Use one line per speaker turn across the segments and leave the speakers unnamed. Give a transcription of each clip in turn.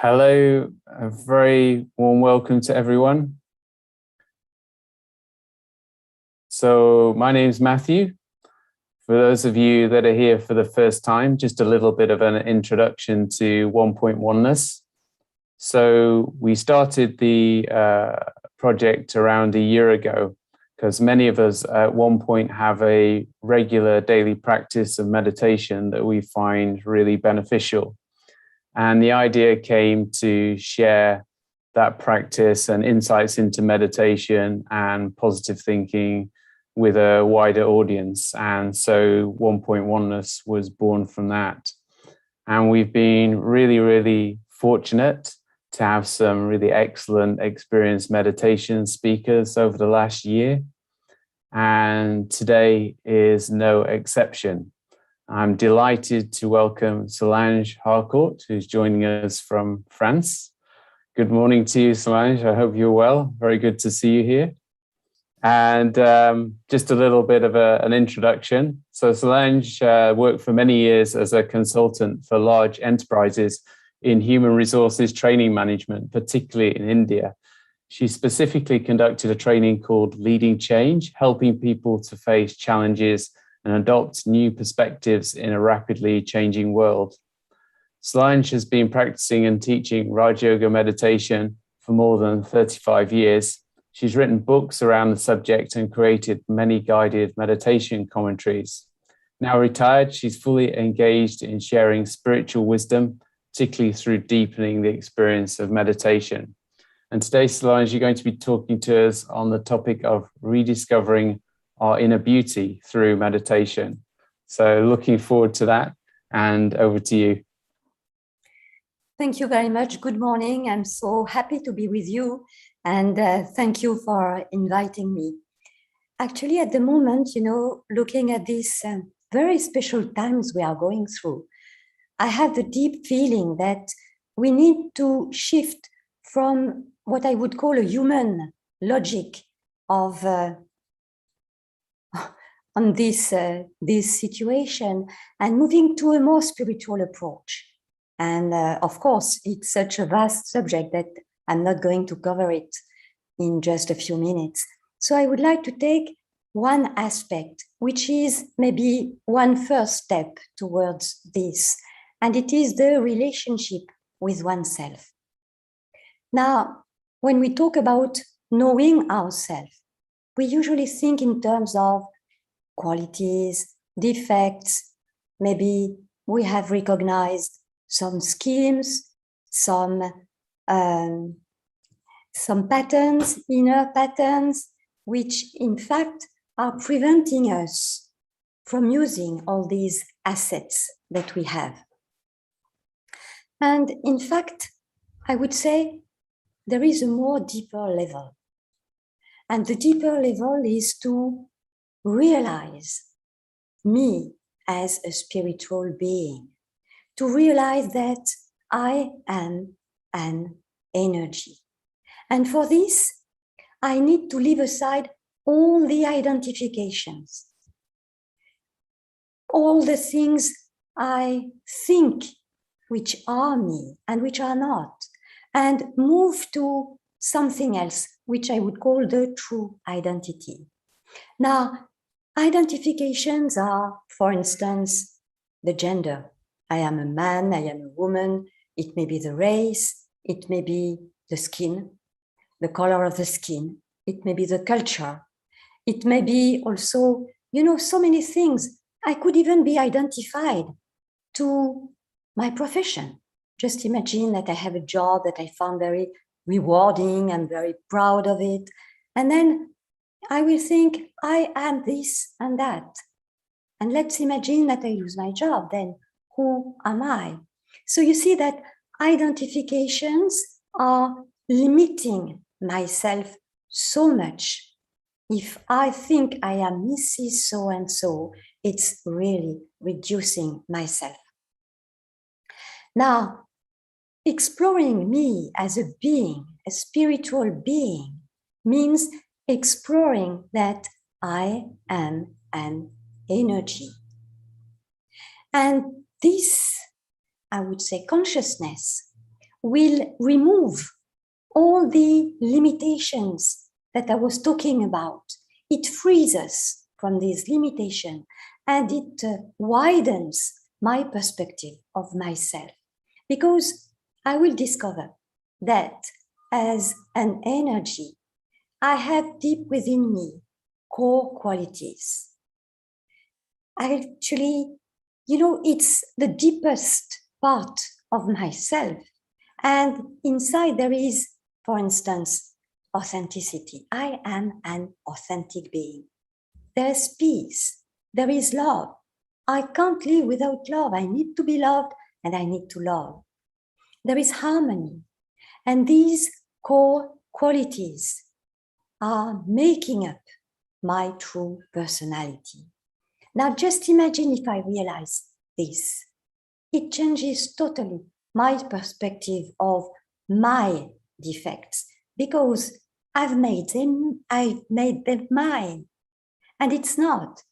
Hello, a very warm welcome to everyone. So my name is Matthew. For those of you that are here for the first time, just a little bit of an introduction to Onepoint oneness. So we started the project around a year ago because many of us at Onepoint have a regular daily practice of meditation that we find really beneficial. And the idea came to share that practice and insights into meditation and positive thinking with a wider audience. And so Onepoint Oneness was born from that. And we've been really, really fortunate to have some really excellent experienced meditation speakers over the last year. And today is no exception. I'm delighted to welcome Solange Harcourt, who's joining us from France. Good morning to you, Solange. I hope you're well. Very good to see you here. And just a little bit of an introduction. So Solange worked for many years as a consultant for large enterprises in human resources training management, particularly in India. She specifically conducted a training called Leading Change, helping people to face challenges and adopt new perspectives in a rapidly changing world. Solange has been practicing and teaching Raja Yoga meditation for more than 35 years. She's written books around the subject and created many guided meditation commentaries. Now retired, she's fully engaged in sharing spiritual wisdom, particularly through deepening the experience of meditation. And today, Solange, you're going to be talking to us on the topic of rediscovering our inner beauty through meditation. So looking forward to that, and over to you.
Thank you very much. Good morning. I'm so happy to be with you, and thank you for inviting me. Actually, at the moment, looking at these very special times we are going through, I have the deep feeling that we need to shift from what I would call a human logic of on this situation and moving to a more spiritual approach. And of course, it's such a vast subject that I'm not going to cover it in just a few minutes. So I would like to take one aspect, which is maybe one first step towards this, and it is the relationship with oneself. Now, when we talk about knowing ourselves, we usually think in terms of qualities, defects. Maybe we have recognized some schemes, some patterns, inner patterns, which in fact are preventing us from using all these assets that we have. And in fact, I would say there is a more deeper level. And the deeper level is to realize me as a spiritual being, to realize that I am an energy. And for this, I need to leave aside all the identifications, all the things I think which are me and which are not, and move to something else, which I would call the true identity. Now, identifications are, for instance, the gender. I am a man, I am a woman. It may be the race, it may be the skin, the color of the skin. It may be the culture. It may be also, so many things. I could even be identified to my profession. Just imagine that I have a job that I found very rewarding. I'm very proud of it. And then I will think, I am this and that. And let's imagine that I lose my job. Then who am I? So you see that identifications are limiting myself so much. If I think I am Mrs. So-and-so, it's really reducing myself. Now, exploring me as a being, a spiritual being, means exploring that I am an energy. And this, I would say, consciousness will remove all the limitations that I was talking about. It frees us from these limitations and it widens my perspective of myself, because I will discover that as an energy, I have deep within me core qualities. Actually, it's the deepest part of myself. And inside there is, for instance, authenticity. I am an authentic being. There is peace. There is love. I can't live without love. I need to be loved and I need to love. There is harmony. And these core qualities are making up my true personality. Now just imagine if I realize this. It changes totally my perspective of my defects, because I've made them mine. And it's not.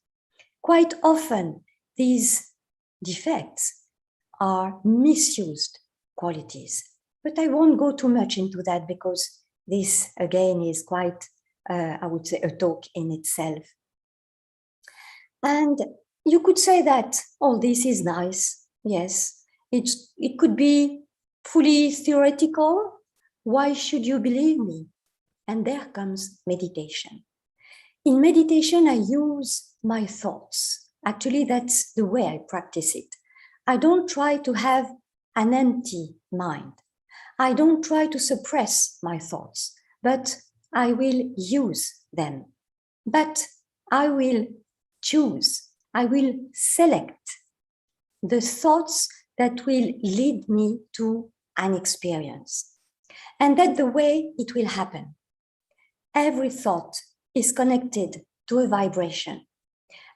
Quite often, these defects are misused qualities. But I won't go too much into that, because this, again, is quite, I would say, a talk in itself. And you could say that all this is nice. Yes, it could be fully theoretical. Why should you believe me? And there comes meditation. In meditation, I use my thoughts. Actually, that's the way I practice it. I don't try to have an empty mind. I don't try to suppress my thoughts, but I will use them. But I will choose, I will select the thoughts that will lead me to an experience. And that's the way it will happen. Every thought is connected to a vibration.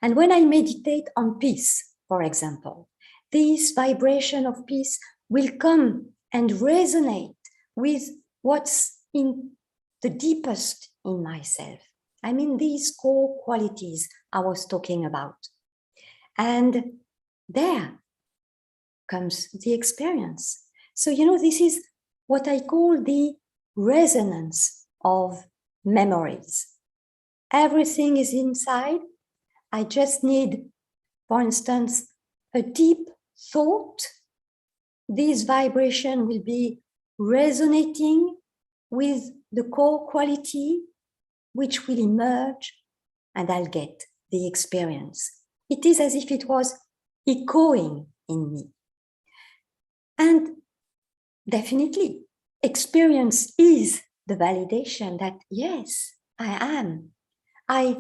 And when I meditate on peace, for example, this vibration of peace will come and resonate with what's in the deepest in myself. I mean, these core qualities I was talking about. And there comes the experience. So, this is what I call the resonance of memories. Everything is inside. I just need, for instance, a deep thought. This vibration will be resonating with the core quality, which will emerge, and I'll get the experience. It is as if it was echoing in me. And definitely, experience is the validation that, yes, I am. I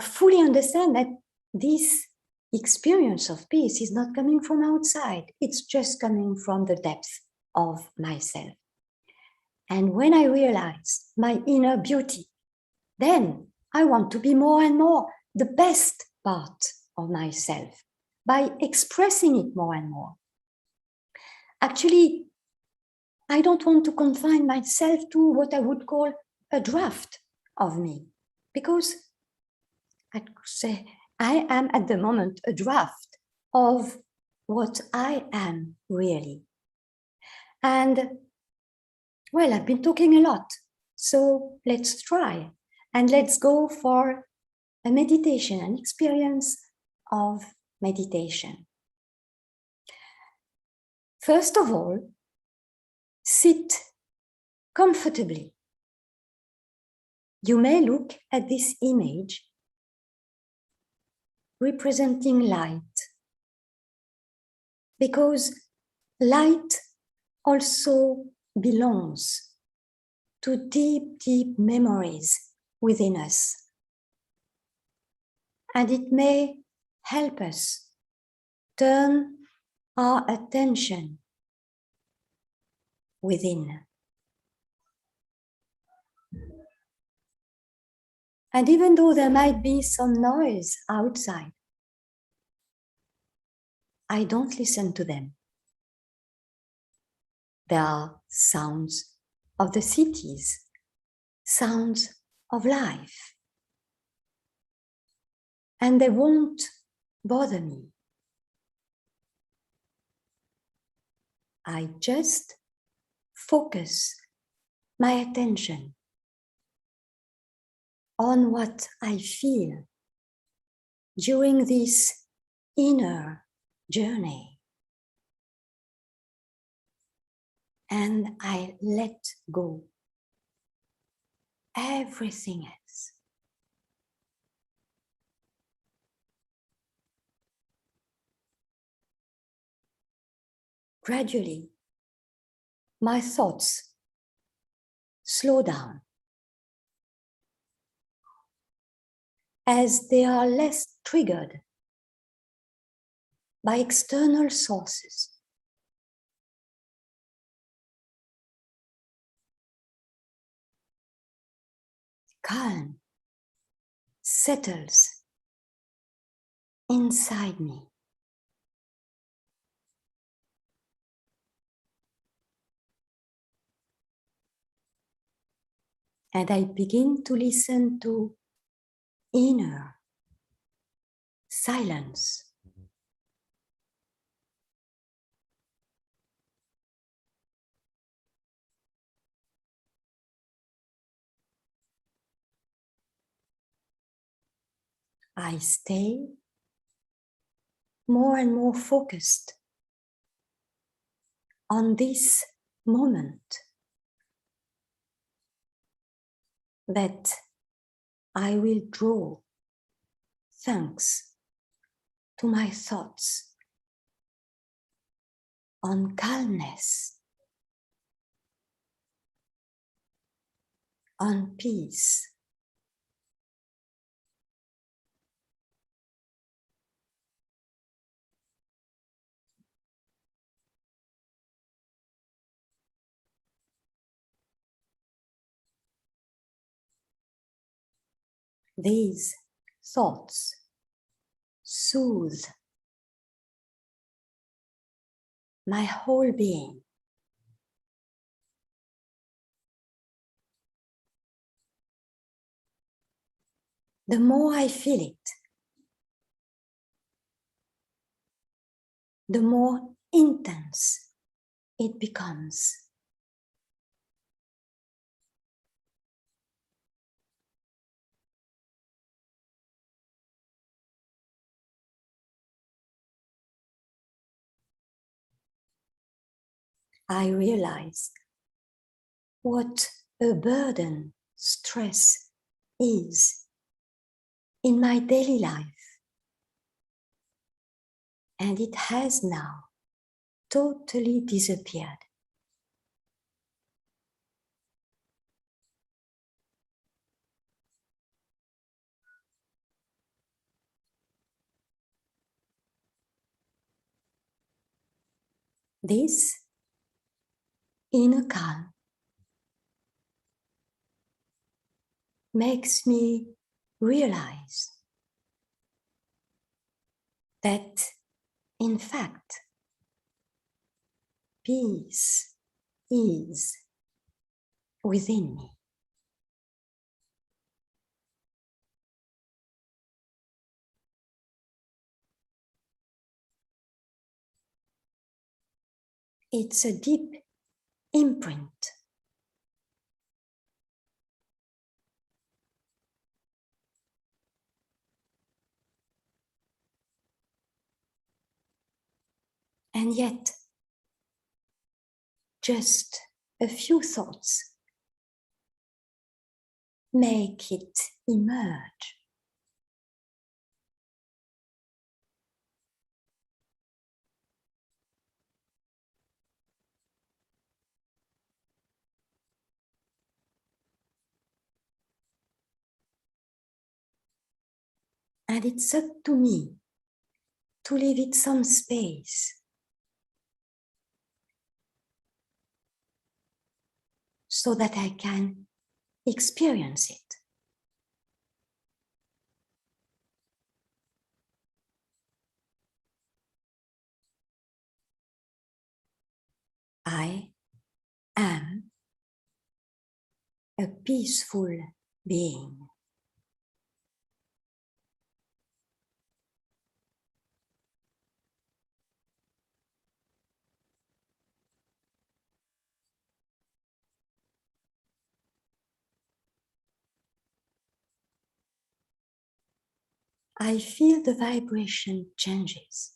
fully understand that this experience of peace is not coming from outside. It's just coming from the depth of myself. And when I realize my inner beauty, then I want to be more and more the best part of myself by expressing it more and more. Actually, I don't want to confine myself to what I would call a draft of me, because I could say I am at the moment a draft of what I am really. And well, I've been talking a lot, so let's try and let's go for a meditation, an experience of meditation. First of all, sit comfortably. You may look at this image representing light, because light also belongs to deep, deep memories within us. And it may help us turn our attention within. And even though there might be some noise outside, I don't listen to them. There are sounds of the cities, sounds of life, and they won't bother me. I just focus my attention on what I feel during this inner journey. And I let go everything else. Gradually, my thoughts slow down as they are less triggered by external sources. Calm settles inside me. And I begin to listen to inner silence. I stay more and more focused on this moment that I will draw thanks to my thoughts on calmness, on peace. These thoughts soothe my whole being. The more I feel it, the more intense it becomes. I realize what a burden stress is in my daily life, and it has now totally disappeared. This inner calm makes me realize that, in fact, peace is within me. It's a deep imprint. And yet, just a few thoughts make it emerge. And it's up to me to leave it some space so that I can experience it. I am a peaceful being. I feel the vibration changes.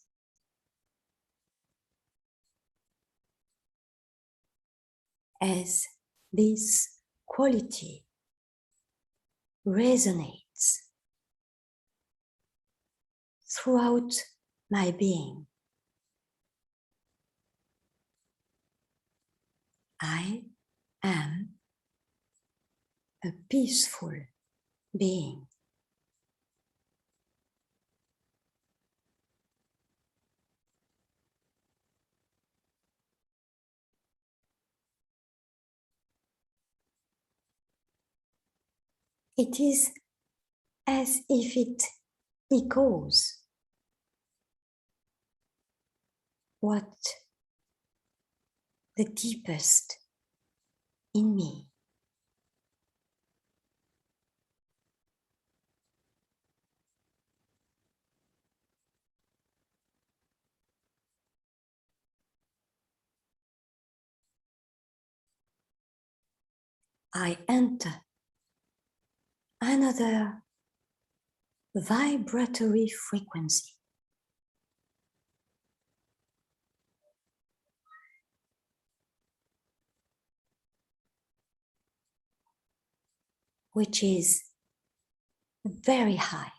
As this quality resonates throughout my being. I am a peaceful being. It is as if it echoes what the deepest in me. I enter another vibratory frequency, which is very high.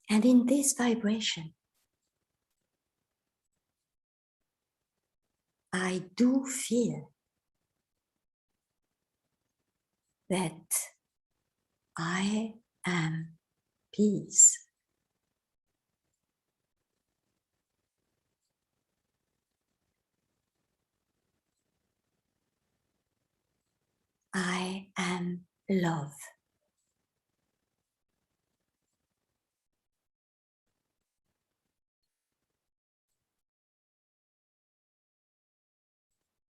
And in this vibration, I do feel that I am peace. I am love.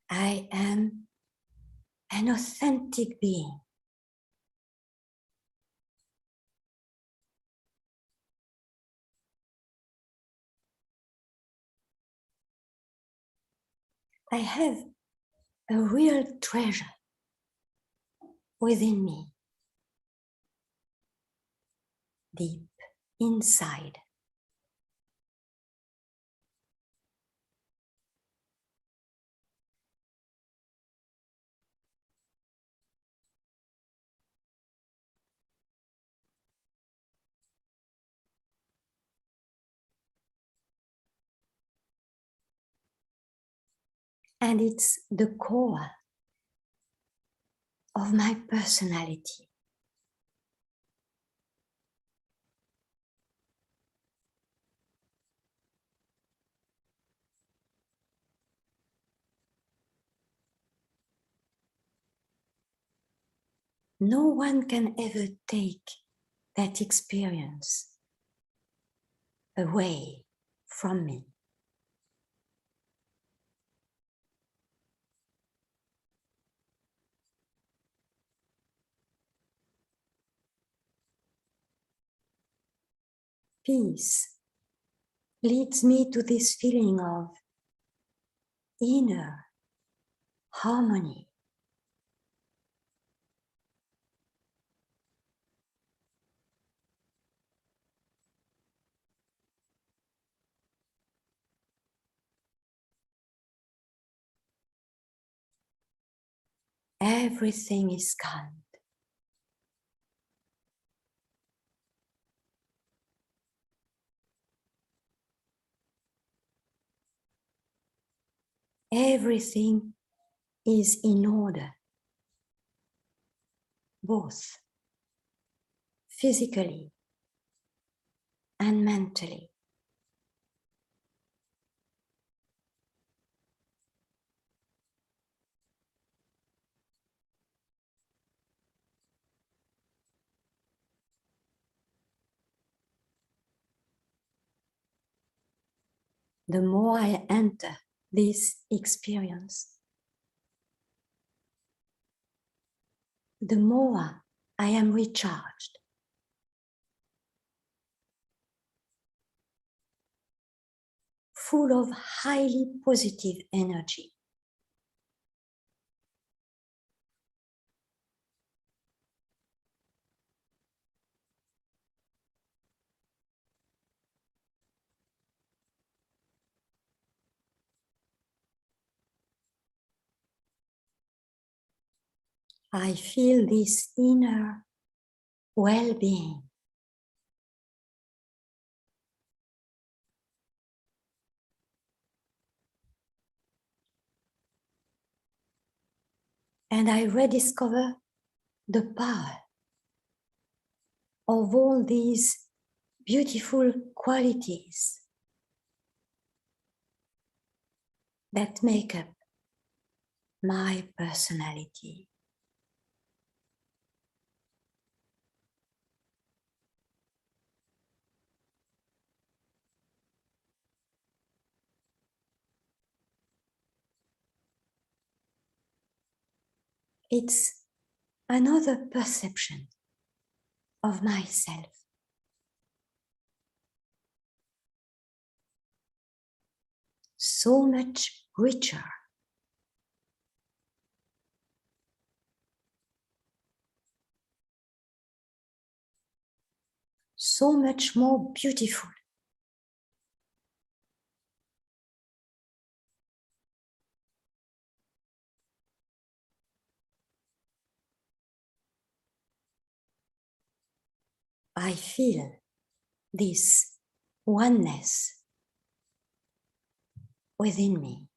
I am an authentic being. I have a real treasure within me, deep inside. And it's the core of my personality. No one can ever take that experience away from me. Peace leads me to this feeling of inner harmony. Everything is calm. Everything is in order, both physically and mentally. The more I enter this experience, the more I am recharged. full of highly positive energy. I feel this inner well-being. And I rediscover the power of all these beautiful qualities that make up my personality. It's another perception of myself. So much richer. So much more beautiful. I feel this oneness within me.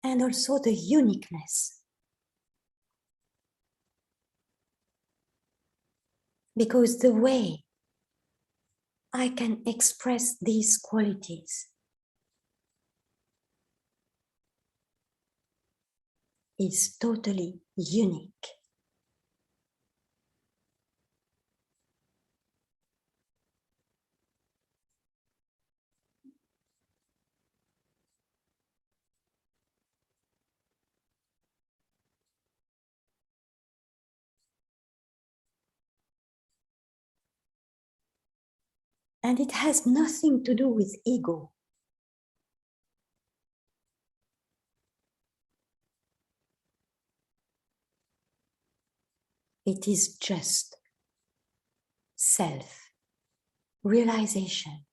And also the uniqueness. Because the way I can express these qualities is totally unique. And it has nothing to do with ego. It is just self-realization.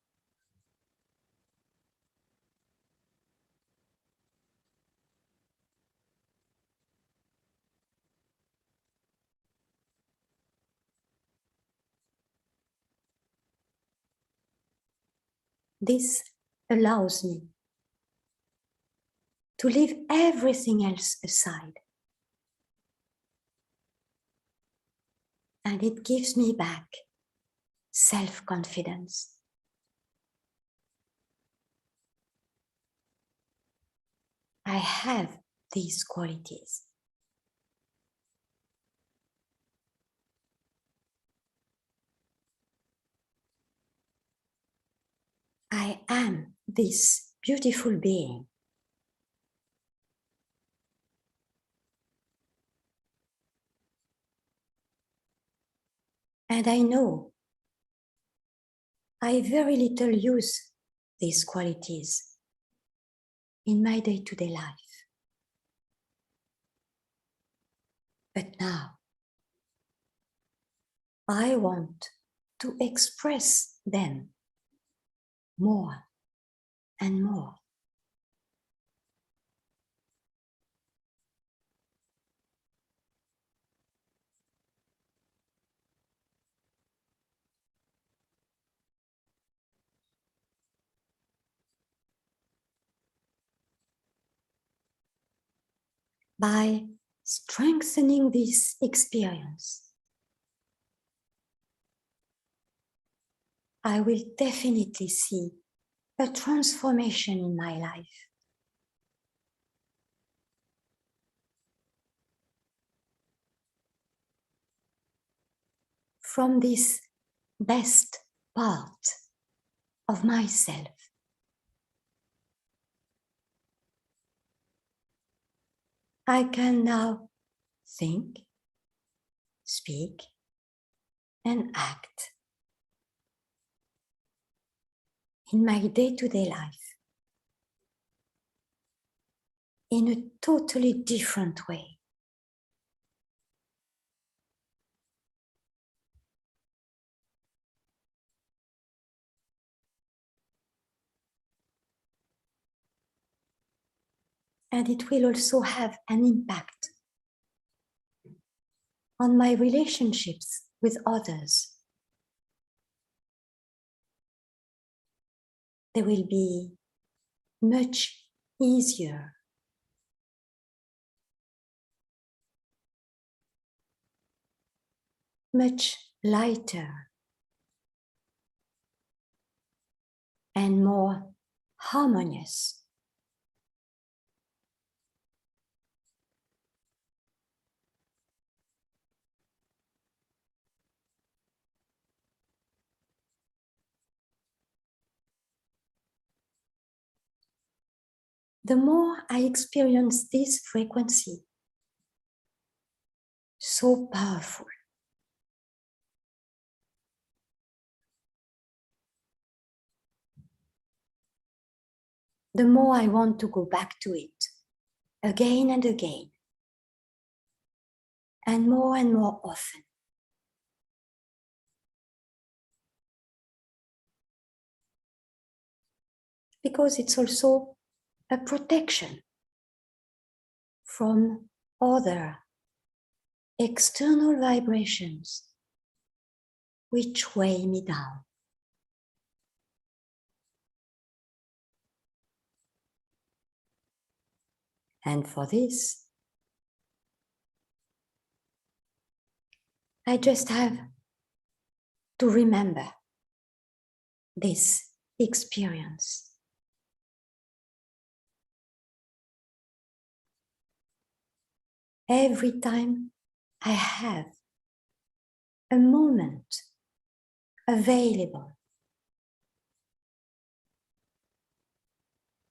This allows me to leave everything else aside. And it gives me back self-confidence. I have these qualities. I am this beautiful being. And I know I very little use these qualities in my day-to-day life. But now I want to express them more and more. By strengthening this experience, I will definitely see a transformation in my life. From this best part of myself, I can now think, speak, and act in my day-to-day life in a totally different way. And it will also have an impact on my relationships with others. They will be much easier, much lighter, and more harmonious. The more I experience this frequency, so powerful, the more I want to go back to it again and again, and more often. Because it's also a protection from other external vibrations which weigh me down. And for this, I just have to remember this experience. Every time I have a moment available,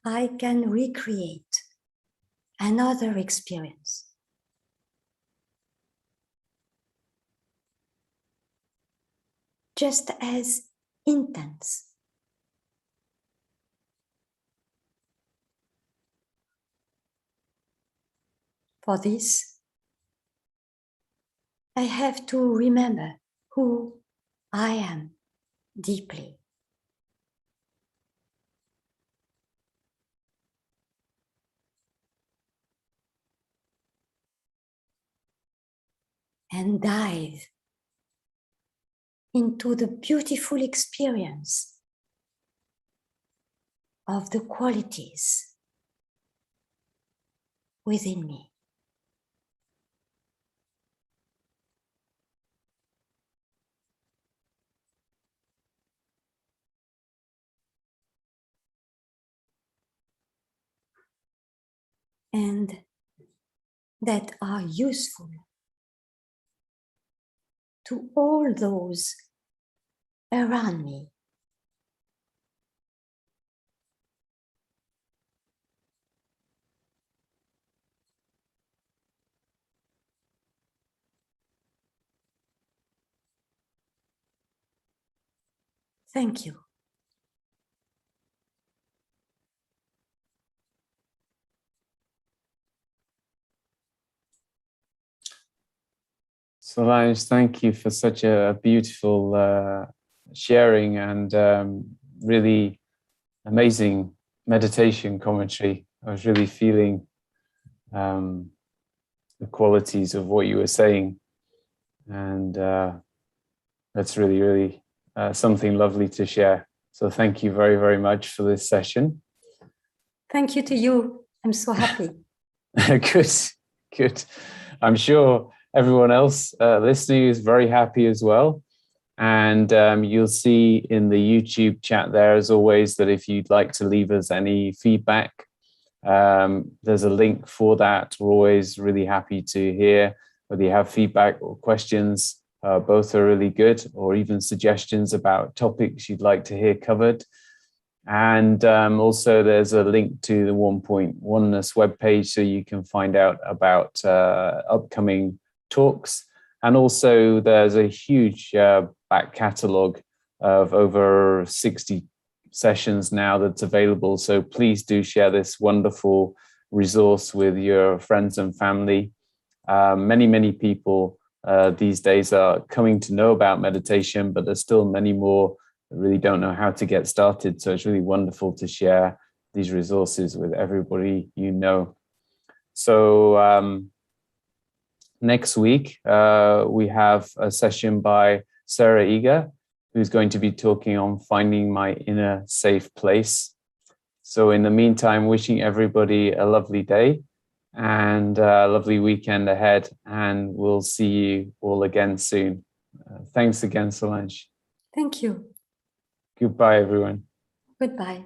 I can recreate another experience. Just as intense. For this, I have to remember who I am deeply. And dive into the beautiful experience of the qualities within me. And that are useful to all those around me. Thank you.
Solange, thank you for such a beautiful sharing and really amazing meditation commentary. I was really feeling the qualities of what you were saying, and that's really something lovely to share. So thank you very, very much for this session.
Thank you to you. I'm so happy.
Good. I'm sure everyone else listening is very happy as well. And you'll see in the YouTube chat there, as always, that if you'd like to leave us any feedback, there's a link for that. We're always really happy to hear whether you have feedback or questions. Both are really good, or even suggestions about topics you'd like to hear covered. And also there's a link to the Onepoint Oneness webpage, so you can find out about upcoming talks. And also there's a huge back catalogue of over 60 sessions now that's available. So please do share this wonderful resource with your friends and family. Many people these days are coming to know about meditation, but there's still many more that really don't know how to get started. So it's really wonderful to share these resources with everybody you know. So next week, we have a session by Sarah Eager, who's going to be talking on finding my inner safe place. So in the meantime, wishing everybody a lovely day and a lovely weekend ahead, and we'll see you all again soon. Thanks again, Solange.
Thank you.
Goodbye, everyone.
Goodbye.